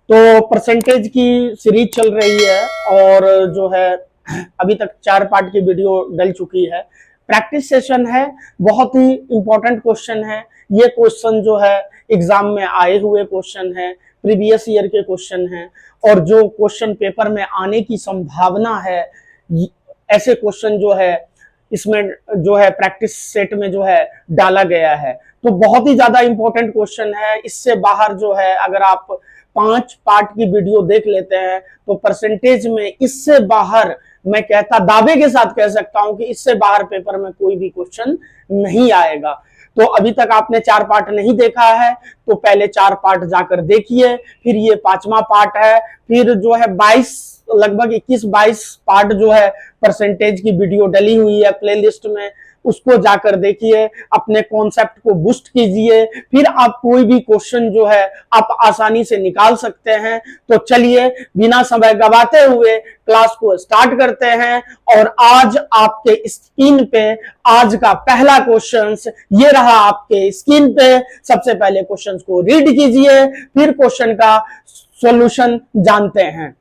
तो परसेंटेज की सीरीज चल रही है और जो है अभी तक 4 पार्ट की वीडियो डल चुकी है। प्रैक्टिस सेशन है, बहुत ही इंपॉर्टेंट क्वेश्चन है। ये क्वेश्चन जो है एग्जाम में आए हुए क्वेश्चन है, प्रीवियस ईयर के क्वेश्चन है और जो क्वेश्चन पेपर में आने की संभावना है, ऐसे क्वेश्चन जो है इसमें जो है प्रैक्टिस सेट में जो है डाला गया है। तो बहुत ही ज्यादा इंपॉर्टेंट क्वेश्चन है। इससे बाहर जो है अगर आप 5 पार्ट की वीडियो देख लेते हैं तो परसेंटेज में इससे बाहर, मैं कहता दावे के साथ कह सकता हूं कि इससे बाहर पेपर में कोई भी क्वेश्चन नहीं आएगा। तो अभी तक आपने 4 पार्ट नहीं देखा है तो पहले 4 पार्ट जाकर देखिए, फिर ये 5वां पार्ट है, फिर जो है 22 लगभग 21-22 पार्ट जो है परसेंटेज की वीडियो डली हुई है प्लेलिस्ट में, उसको जाकर देखिए, अपने कॉन्सेप्ट को बूस्ट कीजिए, फिर आप कोई भी क्वेश्चन जो है आप आसानी से निकाल सकते हैं। तो चलिए बिना समय गवाते हुए क्लास को स्टार्ट करते हैं। और आज आपके स्क्रीन पे आज का पहला क्वेश्चन ये रहा आपके स्क्रीन पे। सबसे पहले क्वेश्चन को रीड कीजिए, फिर क्वेश्चन का सॉल्यूशन जानते हैं।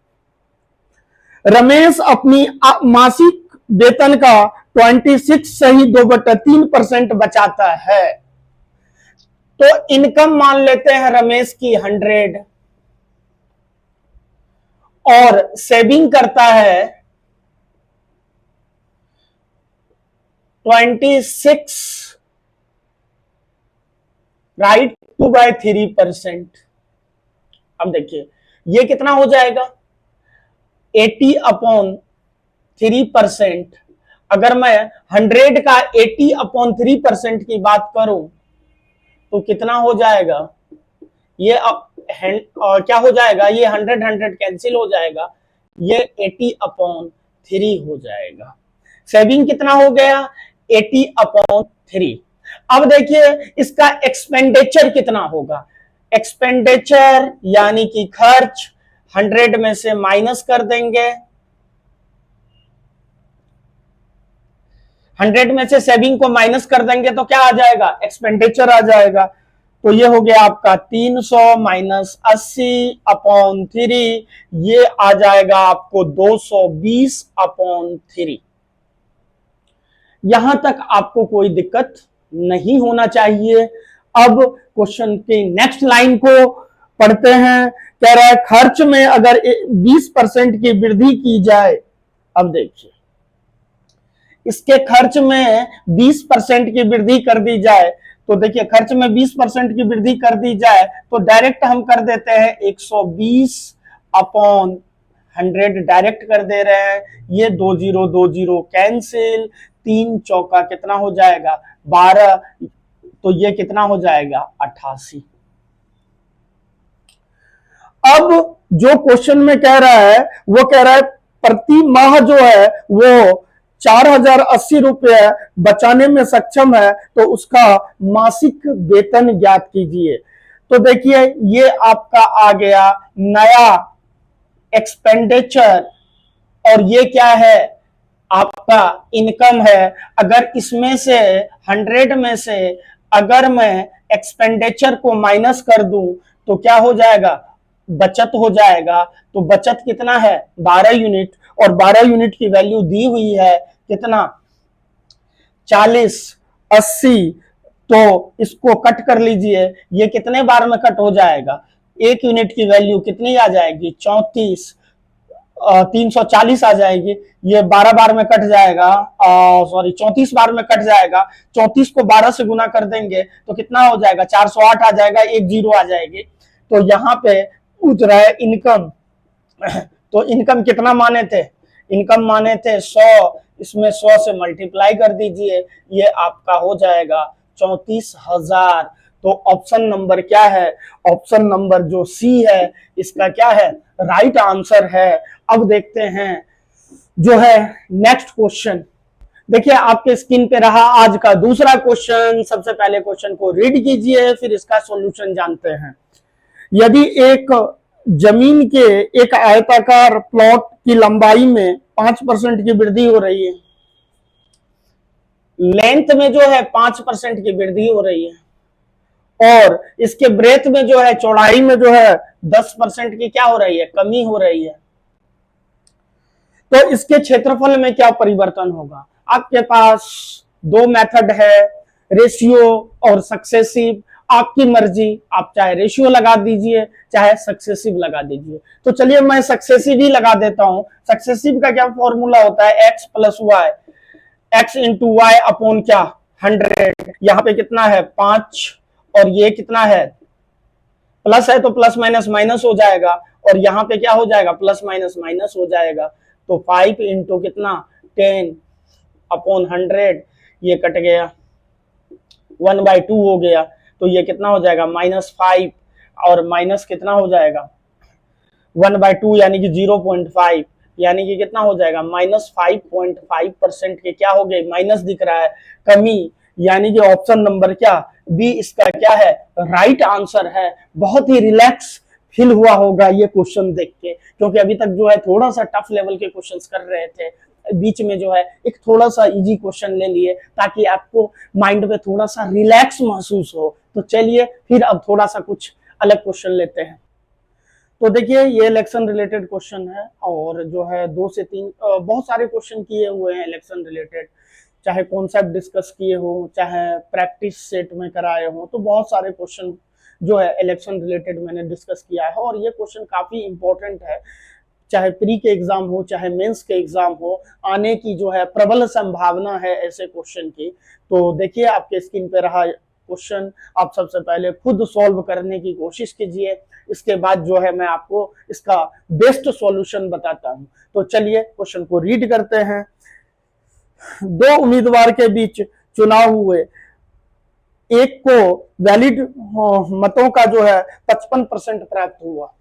रमेश अपनी मासिक वेतन का 26 सही 2/3% बचाता है। तो इनकम मान लेते हैं रमेश की 100 और सेविंग करता है 26 राइट 2/3%। अब देखिए ये कितना हो जाएगा 80/3%। अगर मैं 100 का 80/3% की बात करूं तो कितना हो जाएगा, ये क्या हो जाएगा, ये 100 कैंसिल हो जाएगा, ये 80/3 हो जाएगा। सेविंग कितना हो गया 80/3। अब देखिए इसका एक्सपेंडिचर कितना होगा। एक्सपेंडिचर यानी कि खर्च 100 में से माइनस कर देंगे, 100 में से सेविंग को माइनस कर देंगे तो क्या आ जाएगा, एक्सपेंडिचर आ जाएगा। तो ये हो गया आपका 300 माइनस 80/3, ये आ जाएगा आपको 220/3। यहां तक आपको कोई दिक्कत नहीं होना चाहिए। अब क्वेश्चन के नेक्स्ट लाइन को पढ़ते हैं। कह रहा है खर्च में अगर 20% की वृद्धि की जाए। अब देखिए इसके खर्च में 20% की वृद्धि कर दी जाए तो देखिए खर्च में 20% की वृद्धि कर दी जाए तो डायरेक्ट हम कर देते हैं 120/100 डायरेक्ट कर दे रहे हैं। ये 20 कैंसिल, 3 चौका कितना हो जाएगा 12, तो ये कितना हो जाएगा 88। अब जो क्वेश्चन में कह रहा है वो कह रहा है प्रति माह जो है वो 4080 रुपए बचाने में सक्षम है तो उसका मासिक वेतन ज्ञात कीजिए। तो देखिए ये आपका आ गया नया एक्सपेंडिचर और ये क्या है आपका इनकम है। अगर इसमें से 100 में से अगर मैं एक्सपेंडिचर को माइनस कर दूं तो क्या हो जाएगा, बचत हो जाएगा। तो बचत कितना है 12 यूनिट और 12 यूनिट की वैल्यू दी हुई है कितना 40 80। तो इसको कट कर लीजिए, ये कितने बार में कट हो जाएगा, 1 यूनिट की वैल्यू कितनी आ जाएगी 34, 340 आ जाएगी। ये 12 बार में कट जाएगा, सॉरी 34 बार में कट जाएगा। 34 को 12 से गुना कर देंगे तो कितना हो जाएगा 408 आ जाएगा, 1 जीरो आ जाएगी। तो यहाँ पे पूछ रहा है इनकम। तो इनकम कितना माने थे, इनकम माने थे 100, इसमें 100 से मल्टीप्लाई कर दीजिए, ये आपका हो जाएगा 34,000। तो ऑप्शन नंबर क्या है, ऑप्शन नंबर जो सी है इसका क्या है राइट आंसर है। अब देखते हैं जो है नेक्स्ट क्वेश्चन। देखिए आपके स्क्रीन पे रहा आज का दूसरा क्वेश्चन। सबसे पहले क्वेश्चन को रीड कीजिए फिर इसका सॉल्यूशन जानते हैं। यदि एक जमीन के एक आयताकार प्लॉट की लंबाई में 5% की वृद्धि हो रही है, लेंथ में जो है 5% की वृद्धि हो रही है और इसके ब्रेथ में जो है, चौड़ाई में जो है 10% की क्या हो रही है, कमी हो रही है। तो इसके क्षेत्रफल में क्या परिवर्तन होगा? आपके पास दो मेथड है, रेशियो और सक्सेसिव। आपकी मर्जी, आप चाहे रेशियो लगा दीजिए चाहे सक्सेसिव लगा दीजिए। तो चलिए मैं सक्सेसिव ही लगा देता हूं। सक्सेसिव का क्या फॉर्मूला होता है, X plus Y, X into Y upon क्या, 100। यहाँ पे कितना है 5, और ये कितना है प्लस है, तो प्लस माइनस माइनस हो जाएगा, और यहाँ पे क्या हो जाएगा, प्लस माइनस माइनस हो जाएगा। तो 5 इंटू कितना 10 अपॉन 100, ये कट गया, 1/2 हो गया। तो ये कितना हो जाएगा, -5, और माइनस कितना हो जाएगा 1/2 यानी कि 0.5, यानी कि कितना हो जाएगा -5.5% के क्या हो गए, माइनस दिख रहा है, कमी। यानी कि ऑप्शन नंबर क्या, बी इसका क्या है, राइट आंसर है। बहुत ही रिलैक्स फील हुआ होगा ये क्वेश्चन देख के, क्योंकि अभी तक जो है थोड़ा सा टफ लेवल के क्वेश्चंस कर रहे थे, बीच में जो है एक थोड़ा सा इजी क्वेश्चन ले लिए ताकि आपको माइंड में थोड़ा सा रिलैक्स महसूस हो। तो चलिए फिर अब थोड़ा सा कुछ अलग क्वेश्चन लेते हैं। तो देखिए ये इलेक्शन रिलेटेड क्वेश्चन है, और जो है 2 से 3 बहुत सारे क्वेश्चन किए हुए हैं इलेक्शन रिलेटेड, चाहे कॉन्सेप्ट डिस्कस किए हो, चाहे प्रैक्टिस सेट में कराए हो, तो बहुत सारे क्वेश्चन जो है इलेक्शन रिलेटेड मैंने डिस्कस किया है। और ये क्वेश्चन काफी इंपॉर्टेंट है, चाहे प्री के एग्जाम हो चाहे मेंस के एग्जाम हो, आने की जो है प्रबल संभावना है ऐसे क्वेश्चन की। तो देखिए आपके स्क्रीन पे रहा क्वेश्चन, आप सबसे पहले खुद सॉल्व करने की कोशिश कीजिए, इसके बाद जो है मैं आपको इसका बेस्ट सॉल्यूशन बताता हूं। तो चलिए क्वेश्चन को रीड करते हैं। दो उम्मीदवार के बीच चुनाव हुए, एक को वैलिड मतों का जो है 55% प्राप्त हुआ,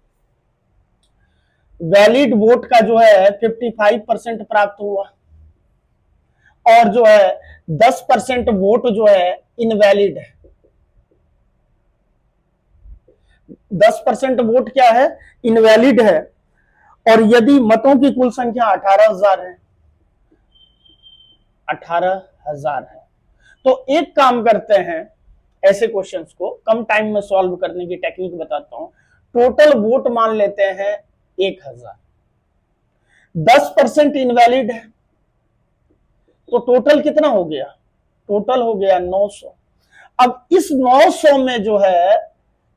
वैलिड वोट का जो है 55% प्राप्त हुआ, और जो है 10% वोट जो है इनवैलिड है। 10% वोट क्या है, इनवैलिड है। और यदि मतों की कुल संख्या 18,000 है, 18,000 है, तो एक काम करते हैं, ऐसे क्वेश्चंस को कम टाइम में सॉल्व करने की टेक्निक बताता हूं। टोटल वोट मान लेते हैं 1,000, 10% इनवैलिड है, तो टोटल कितना हो गया, टोटल हो गया 900। अब इस 900 में जो है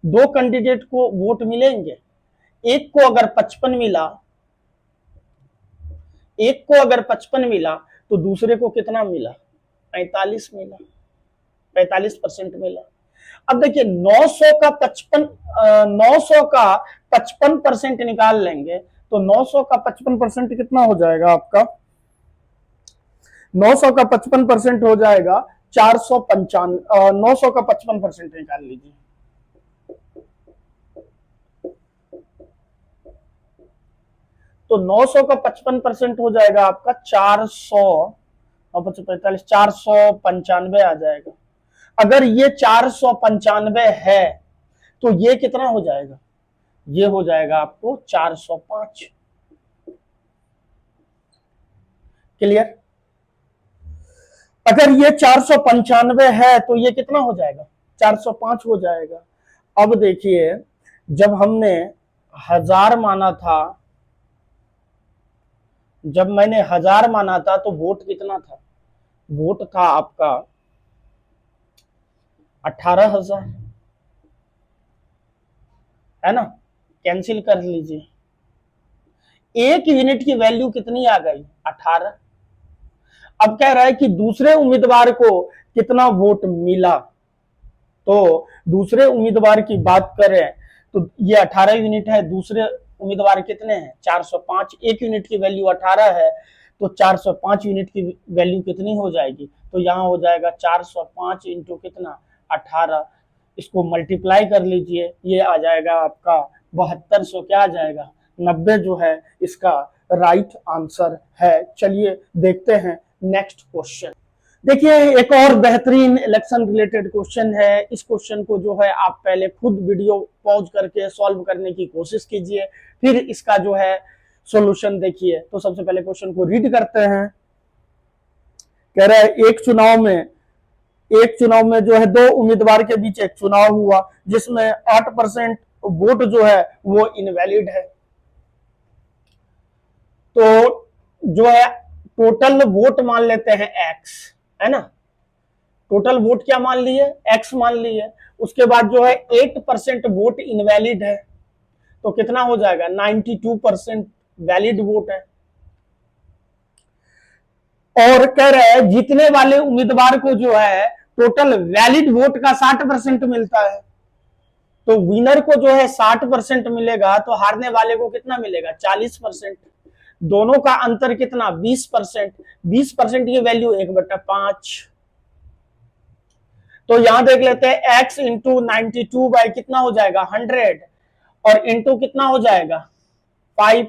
दो कैंडिडेट को वोट मिलेंगे, एक को अगर 55 मिला, एक को अगर 55 मिला तो दूसरे को कितना मिला, 45 मिला, 45% मिला। अब देखिए 900 का 55, 900 का 55% निकाल लेंगे तो 900 का 55% कितना हो जाएगा आपका, 900 का 55% हो जाएगा 495। 900 का 55% निकाल लीजिए, तो 900 का 55% हो जाएगा आपका 400, 45, 495 आ जाएगा। अगर ये 495 है तो ये कितना हो जाएगा, ये हो जाएगा आपको 405। क्लियर? अगर ये 495 है तो ये कितना हो जाएगा, 405 हो जाएगा। अब देखिए जब हमने 1000 माना था, जब मैंने 1000 माना था तो वोट कितना था, वोट था आपका 18,000, है ना, कैंसिल कर लीजिए। एक यूनिट की वैल्यू कितनी आ गई, 18। अब कह रहा है कि दूसरे उम्मीदवार को कितना वोट मिला, तो दूसरे उम्मीदवार की बात करें तो ये 18 यूनिट है, दूसरे उम्मीदवार कितने हैं 405, एक यूनिट की वैल्यू 18 है, तो 405 यूनिट की वैल्यू कितनी हो जाएगी, तो यहां हो जाएगा 405 इंटू कितना 18, इसको मल्टीप्लाई कर लीजिए, ये आ जाएगा आपका 7200, क्या आ जाएगा 90 जो है इसका राइट आंसर है। चलिए देखते हैं नेक्स्ट क्वेश्चन। देखिए एक और बेहतरीन इलेक्शन रिलेटेड क्वेश्चन है। इस क्वेश्चन को जो है आप पहले खुद वीडियो पॉज करके सॉल्व करने की कोशिश कीजिए, फिर इसका जो है सॉल्यूशन देखिए। तो सबसे पहले क्वेश्चन को रीड करते हैं। कह रहा है एक चुनाव में एक चुनाव में जो है 2 उम्मीदवार के बीच एक चुनाव हुआ जिसमें 8% वोट जो है वो इनवैलिड है। तो जो है टोटल वोट मान लेते हैं x, है ना, टोटल वोट क्या मान लिए, x मान लिए। उसके बाद जो है 8% वोट इनवैलिड है, तो कितना हो जाएगा, 92% वैलिड वोट है। और कह रहे हैं जीतने वाले उम्मीदवार को जो है टोटल वैलिड वोट का 60% मिलता है। तो विनर को जो है 60% मिलेगा, तो हारने वाले को कितना मिलेगा, 40%। दोनों का अंतर कितना, 20%। 20% की वैल्यू 1/5। तो यहां देख लेते हैं x इंटू 92 बाई कितना हो जाएगा, 100, और इंटू कितना हो जाएगा, 5।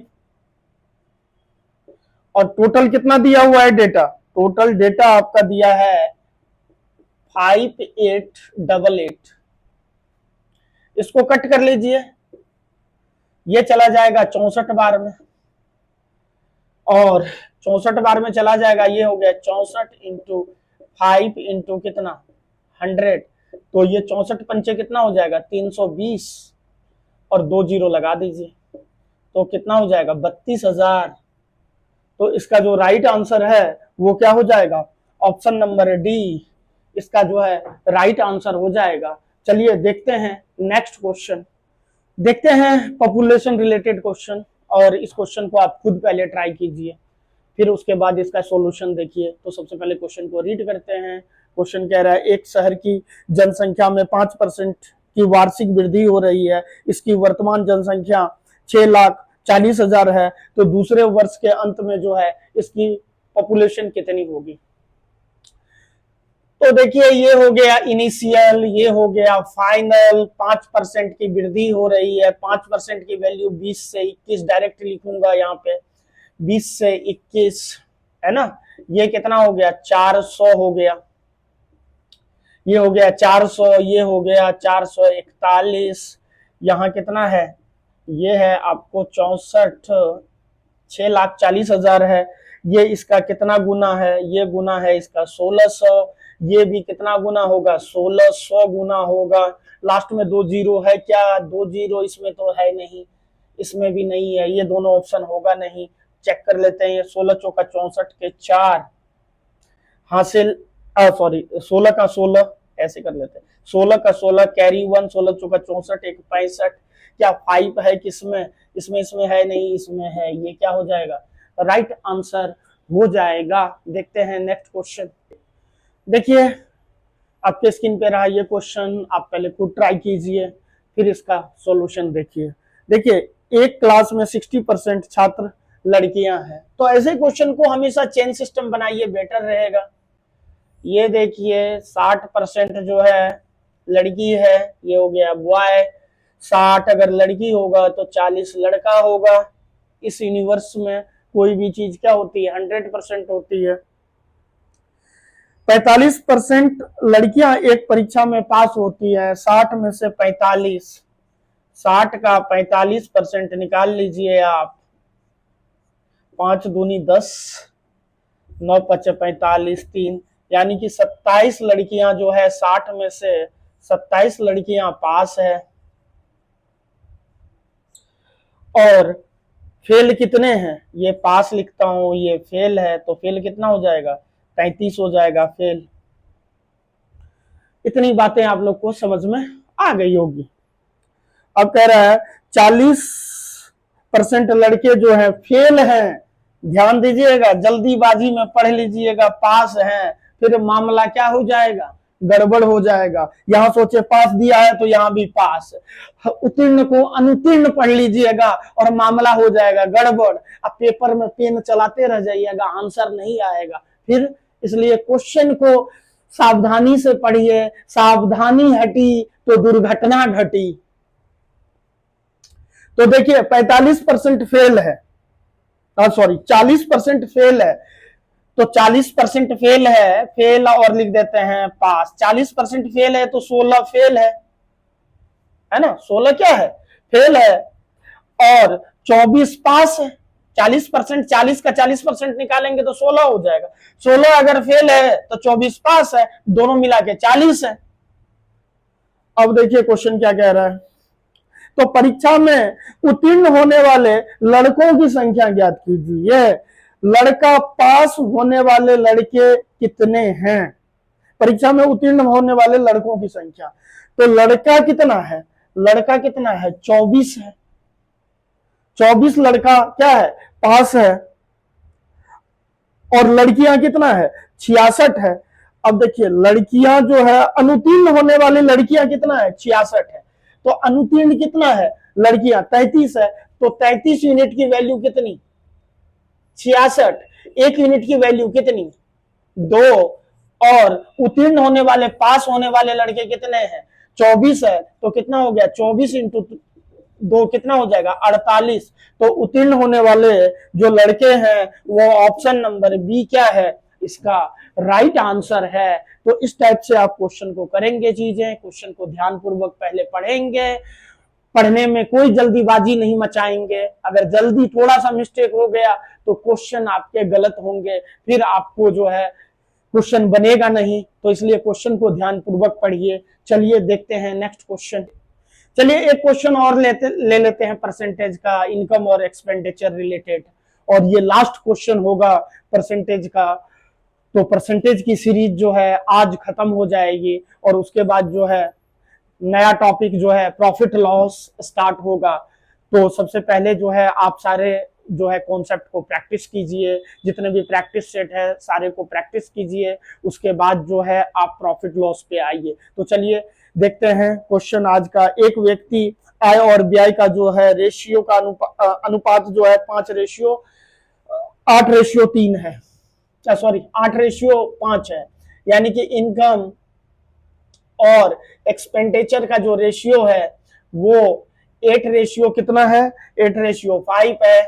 और टोटल कितना दिया हुआ है डेटा, टोटल डेटा आपका दिया है 5888। इसको कट कर लीजिए, ये चला जाएगा 64 बार में, और 64 बार में चला जाएगा, ये हो गया 64 इंटू 5 इंटू कितना 100। तो ये 64 पंचे कितना हो जाएगा, 320, और 2 जीरो लगा दीजिए, तो कितना हो जाएगा, 32,000। तो इसका जो राइट आंसर है वो क्या हो जाएगा, ऑप्शन नंबर डी इसका जो है राइट आंसर हो जाएगा। चलिए देखते हैं नेक्स्ट क्वेश्चन, देखते हैं पॉपुलेशन रिलेटेड क्वेश्चन, और इस क्वेश्चन को आप खुद पहले ट्राई कीजिए, फिर उसके बाद इसका सॉल्यूशन देखिए। तो सबसे पहले क्वेश्चन को रीड करते हैं। क्वेश्चन कह रहा है एक शहर की जनसंख्या में 5% की वार्षिक वृद्धि हो रही है, इसकी वर्तमान जनसंख्या 6,40,000 है, तो दूसरे वर्ष के अंत में जो है इसकी पॉपुलेशन कितनी होगी। तो देखिए ये हो गया इनिशियल, ये हो गया फाइनल। 5% की वृद्धि हो रही है, 5% की वैल्यू 20 से 21 डायरेक्ट लिखूंगा यहाँ पे, 20 से 21, है ना। ये कितना हो गया, 400 हो गया, ये हो गया 400, ये हो गया 441। यहाँ कितना है, ये है आपको 64, 6,40,000 है। ये इसका कितना गुना है, ये गुना है इसका 1600, ये भी कितना गुना होगा, 1600 गुना होगा। लास्ट में 2 जीरो है क्या, 2 जीरो इसमें तो है नहीं, इसमें भी नहीं है, ये दोनों ऑप्शन होगा नहीं। चेक कर लेते हैं, ये 16 चौका 64 के 4 हासिल, सॉरी 16 का 16, ऐसे कर लेते हैं, 16 का 16 कैरी 1, 16 चौका 64, 1 65। क्या 5 है किसमें, इसमें है नहीं, इसमें है, ये क्या हो जाएगा, राइट आंसर हो जाएगा। देखते हैं नेक्स्ट क्वेश्चन। देखिए आपके स्क्रीन पे रहा ये क्वेश्चन, आप पहले खुद ट्राई कीजिए, फिर इसका सॉल्यूशन देखिए। देखिए एक क्लास में 60% छात्र लड़कियां हैं, तो ऐसे क्वेश्चन को हमेशा चेन सिस्टम बनाइए, बेटर रहेगा। ये देखिए 60% जो है लड़की है, ये हो गया बॉय। 60 अगर लड़की होगा तो 40 लड़का होगा। इस यूनिवर्स में कोई भी चीज क्या होती है, 100% होती है। 45% लड़कियां एक परीक्षा में पास होती है, 60 में से 45, 60 का 45% निकाल लीजिए आप, 5 दूनी 10, 9 पचे 45, 3, यानी कि 27 लड़कियां जो है 60 में से 27 लड़कियां पास है। और फेल कितने हैं, ये पास लिखता हूं, ये फेल है, तो फेल कितना हो जाएगा, 33 हो जाएगा फेल। इतनी बातें आप लोग को समझ में आ गई होगी। अब कह रहा है 40% लड़के जो है फेल हैं, ध्यान दीजिएगा, जल्दीबाजी में पढ़ लीजिएगा, पास हैं, फिर मामला क्या हो जाएगा, गड़बड़ हो जाएगा। यहां सोचे पास दिया है तो यहां भी पास, उत्तीर्ण को अनुत्तीर्ण पढ़ लीजिएगा और मामला हो जाएगा गड़बड़। अब पेपर में पेन चलाते रह जाइएगा, आंसर नहीं आएगा फिर। इसलिए क्वेश्चन को सावधानी से पढ़िए, सावधानी हटी तो दुर्घटना घटी। तो देखिए 45% फेल है, सॉरी 40% फेल है, तो 40% फेल है, फेल और लिख देते हैं पास। 40% फेल है तो 16 फेल है ना, 16 क्या है, फेल है, और 24 पास है। 40%, 40 का 40% निकालेंगे तो 16 हो जाएगा। 16 अगर फेल है तो 24 पास है, दोनों मिला के 40 है। अब देखिए क्वेश्चन क्या कह रहा है। तो परीक्षा में उत्तीर्ण होने वाले लड़कों की संख्या ज्ञात कीजिए। लड़का पास होने वाले लड़के कितने हैं? परीक्षा में उत्तीर्ण होने वाले लड़कों की संख्या। तो लड़का कितना है? लड़का कितना है? 24 है। 24 लड़का क्या है? पास है। और लड़कियां कितना है? 66 है। अब देखिए लड़कियां जो है, अनुत्तीर्ण होने वाली लड़कियां कितना है? 66 है। तो अनुत्तीर्ण कितना है? लड़कियां 33 है। तो 33 यूनिट की वैल्यू कितनी? 66। 1 यूनिट की वैल्यू कितनी? 2। और उत्तीर्ण होने वाले, पास होने वाले लड़के कितने हैं? 24 है। तो कितना हो गया? 24 इंटू 2 कितना हो जाएगा? 48। तो उत्तीर्ण होने वाले जो लड़के हैं वो ऑप्शन नंबर बी क्या है? इसका राइट आंसर है। तो इस टाइप से आप क्वेश्चन को करेंगे, चीजें क्वेश्चन को ध्यानपूर्वक पहले पढ़ेंगे, पढ़ने में कोई जल्दीबाजी नहीं मचाएंगे। अगर जल्दी थोड़ा सा मिस्टेक हो गया तो क्वेश्चन आपके गलत होंगे, फिर आपको जो है क्वेश्चन बनेगा नहीं। तो इसलिए क्वेश्चन को ध्यानपूर्वक पढ़िए। चलिए देखते हैं नेक्स्ट क्वेश्चन। चलिए एक क्वेश्चन और ले लेते हैं परसेंटेज का, इनकम और एक्सपेंडिचर रिलेटेड, और ये लास्ट क्वेश्चन होगा परसेंटेज का। तो परसेंटेज की सीरीज जो है आज खत्म हो जाएगी और उसके बाद जो है नया टॉपिक जो है प्रॉफिट लॉस स्टार्ट होगा। तो सबसे पहले जो है आप सारे जो है कॉन्सेप्ट को प्रैक्टिस कीजिए, जितने भी प्रैक्टिस सेट है सारे को प्रैक्टिस कीजिए, उसके बाद जो है आप प्रॉफिट लॉस पे आइए। तो चलिए देखते हैं क्वेश्चन आज का। एक व्यक्ति आय और व्यय का जो है रेशियो का अनुपात जो है 8:3 है, सॉरी 8:5 है। यानी कि इनकम और एक्सपेंडिचर का जो रेशियो है वो 8 कितना है? 8:5 है।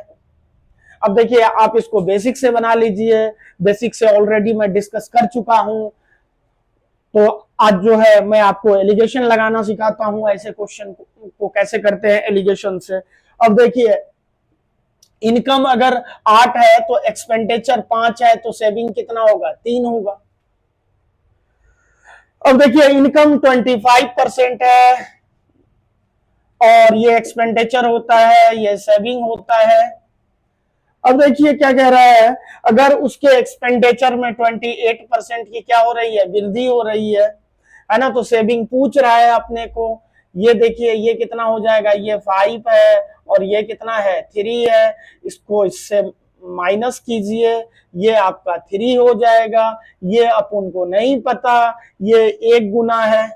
अब देखिए आप इसको बेसिक से बना लीजिए, बेसिक से ऑलरेडी मैं डिस्कस कर चुका हूं। तो आज जो है मैं आपको एलिगेशन लगाना सिखाता हूं, ऐसे क्वेश्चन को कैसे करते हैं एलिगेशन से। अब देखिए इनकम अगर 8 है तो एक्सपेंडिचर 5 है, तो सेविंग कितना होगा? 3 होगा। अब देखिए इनकम 25% है और ये एक्सपेंडिचर होता है, ये सेविंग होता है। अब देखिए क्या कह रहा है, अगर उसके एक्सपेंडिचर में 28% की क्या हो रही है? वृद्धि हो रही है ना। तो सेविंग पूछ रहा है अपने को। ये देखिए ये कितना हो जाएगा? ये 5 है और ये कितना है? 3 है। इसको इससे माइनस कीजिए, ये आपका 3 हो जाएगा। ये अपन को नहीं पता, ये 1 गुना है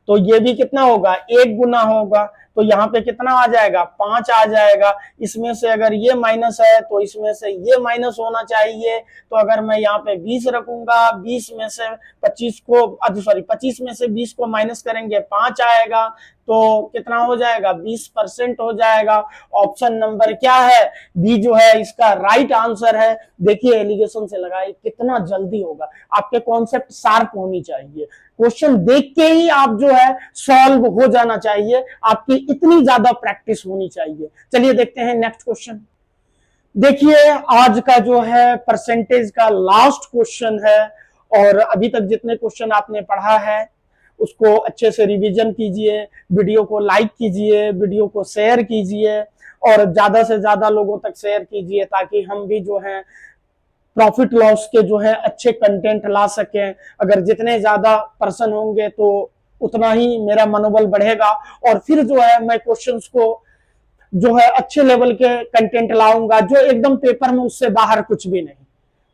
तो ये भी कितना होगा? 1 गुना होगा। तो यहाँ पे कितना आ जाएगा? 5 आ जाएगा। इसमें से अगर ये माइनस है तो इसमें से ये माइनस होना चाहिए। तो अगर मैं यहाँ पे 20 रखूंगा, 20 में से 25 को, सॉरी 25 में से 20 को माइनस करेंगे 5 आएगा। तो कितना हो जाएगा? 20% हो जाएगा। ऑप्शन नंबर क्या है? बी जो है इसका राइट आंसर है। देखिए एलिगेशन से लगाए कितना जल्दी होगा। आपके कॉन्सेप्ट शार्प होनी चाहिए, क्वेश्चन देख के ही आप जो है सॉल्व हो जाना चाहिए, आपकी इतनी ज्यादा प्रैक्टिस होनी चाहिए। चलिए देखते हैं नेक्स्ट क्वेश्चन। देखिए आज का जो है परसेंटेज का लास्ट क्वेश्चन है, और अभी तक जितने क्वेश्चन आपने पढ़ा है उसको अच्छे से रिवीजन कीजिए, वीडियो को लाइक कीजिए, वीडियो को शेयर कीजिए और ज्यादा से ज्यादा लोगों तक शेयर कीजिए, ताकि हम भी जो है प्रॉफिट लॉस के जो है अच्छे कंटेंट ला सकें। अगर जितने ज्यादा पर्सन होंगे तो उतना ही मेरा मनोबल बढ़ेगा, और फिर जो है मैं क्वेश्चंस को जो है अच्छे लेवल के कंटेंट लाऊंगा, जो एकदम पेपर में उससे बाहर कुछ भी नहीं,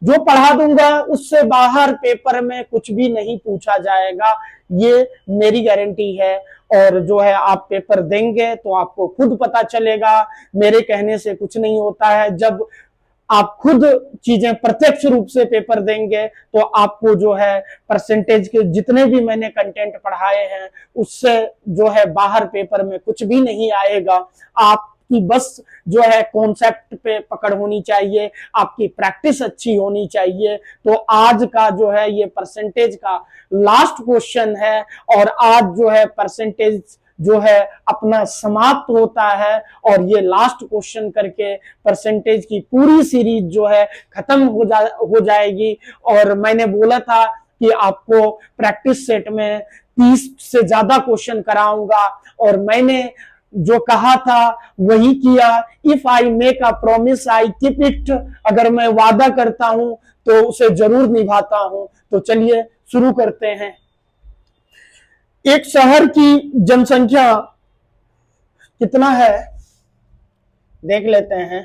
जो पढ़ा दूंगा उससे बाहर पेपर में कुछ भी नहीं पूछा जाएगा, ये मेरी गारंटी है। और जो है आप पेपर देंगे तो आपको खुद पता चलेगा, मेरे कहने से कुछ नहीं होता है। जब आप खुद चीजें प्रत्यक्ष रूप से पेपर देंगे तो आपको जो है परसेंटेज के जितने भी मैंने कंटेंट पढ़ाए हैं उससे जो है बाहर पेपर में कुछ भी नहीं आएगा। आपकी बस जो है कॉन्सेप्ट पे पकड़ होनी चाहिए, आपकी प्रैक्टिस अच्छी होनी चाहिए। तो आज का जो है ये परसेंटेज का लास्ट क्वेश्चन है, और आज जो है परसेंटेज जो है अपना समाप्त होता है और ये लास्ट क्वेश्चन करके परसेंटेज की पूरी सीरीज जो है खत्म हो जाएगी। और मैंने बोला था कि आपको प्रैक्टिस सेट में 30 से ज्यादा क्वेश्चन कराऊंगा और मैंने जो कहा था वही किया। If I make a promise I keep it, अगर मैं वादा करता हूं तो उसे जरूर निभाता हूं। तो चलिए शुरू करते हैं। एक शहर की जनसंख्या कितना है देख लेते हैं।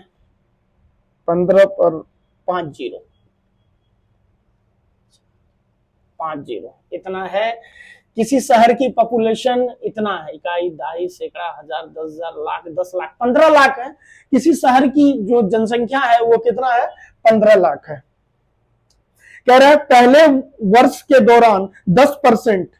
15 पर 50 इतना है। किसी शहर की पॉपुलेशन इतना है, इकाई, दहाई, सैकड़ा, हजार, 10,000, लाख, 10 लाख, 15 लाख है। किसी शहर की जो जनसंख्या है वो कितना है? 15 लाख है। कह रहा है पहले वर्ष के दौरान 10%,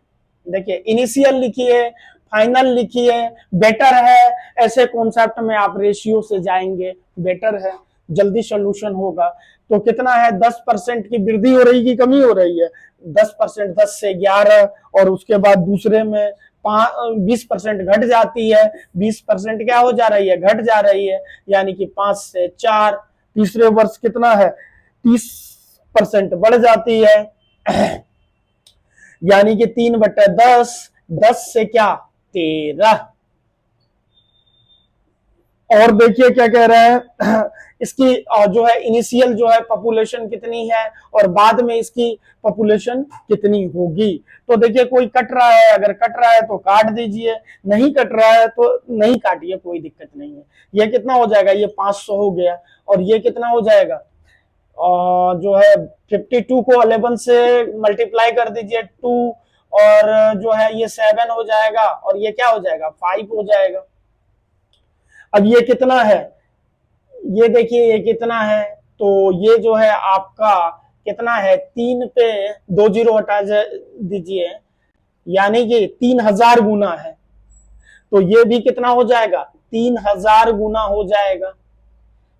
देखिए इनिशियल लिखिए, फाइनल लिखिए, बेटर है, ऐसे कॉन्सेप्ट में आप रेशियो से जाएंगे, बेटर है, जल्दी सोल्यूशन होगा। तो कितना है? 10% की वृद्धि हो रही की कमी हो रही है? 10%, 10 से 11, और उसके बाद दूसरे में 20% घट जाती है। 20% क्या हो जा रही है? घट जा रही है, यानी कि 5 से 4। तीसरे वर्ष कितना है? 30% बढ़ जाती है, यानी कि 3/10। 10 से क्या? 13। और देखिए क्या कह रहा है, इसकी जो है इनिशियल जो है पॉपुलेशन कितनी है और बाद में इसकी पॉपुलेशन कितनी होगी। तो देखिए कोई कट रहा है, अगर कट रहा है तो काट दीजिए, नहीं कट रहा है तो नहीं काटिए, कोई दिक्कत नहीं है। ये कितना हो जाएगा? ये 500 हो गया। और ये कितना हो जाएगा? और जो है 52 को 11 से मल्टीप्लाई कर दीजिए, 2, और जो है ये 7 हो जाएगा, और ये क्या हो जाएगा? 5 हो जाएगा। अब ये कितना है? ये देखिए ये कितना है? तो ये जो है आपका कितना है? 3 पे 2 जीरो हटा दीजिए, यानी कि 3000 गुना है। तो ये भी कितना हो जाएगा? 3000 गुना हो जाएगा।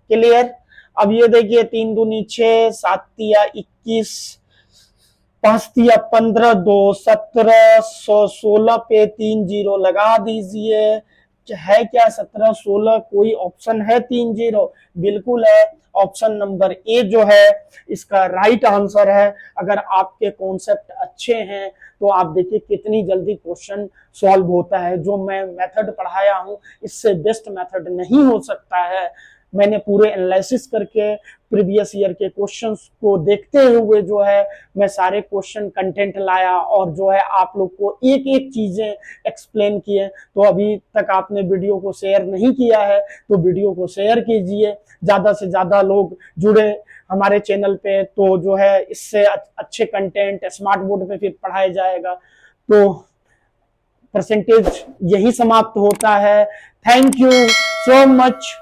क्लियर? अब ये देखिए 3 दूनी 6, 7 तिया 21, 5 तिया 15, 2 17, 16 पे 3 जीरो लगा दीजिए। है क्या? 17, 16, कोई ऑप्शन है 3 जीरो? बिल्कुल है। ऑप्शन नंबर ए जो है इसका राइट आंसर है। अगर आपके कॉन्सेप्ट अच्छे हैं तो आप देखिए कितनी जल्दी क्वेश्चन सॉल्व होता है। जो मैं मेथड पढ़ाया हूं इससे बेस्ट मेथड नहीं हो सकता है। मैंने पूरे एनालिसिस करके प्रीवियस ईयर के क्वेश्चंस को देखते हुए जो है मैं सारे क्वेश्चन कंटेंट लाया और जो है आप लोग को एक एक चीजें एक्सप्लेन किए। तो अभी तक आपने वीडियो को शेयर नहीं किया है तो वीडियो को शेयर कीजिए, ज्यादा से ज्यादा लोग जुड़े हमारे चैनल पे, तो जो है इससे अच्छे कंटेंट स्मार्ट बोर्ड पे फिर पढ़ाया जाएगा। तो परसेंटेज यही समाप्त होता है। Thank you so much.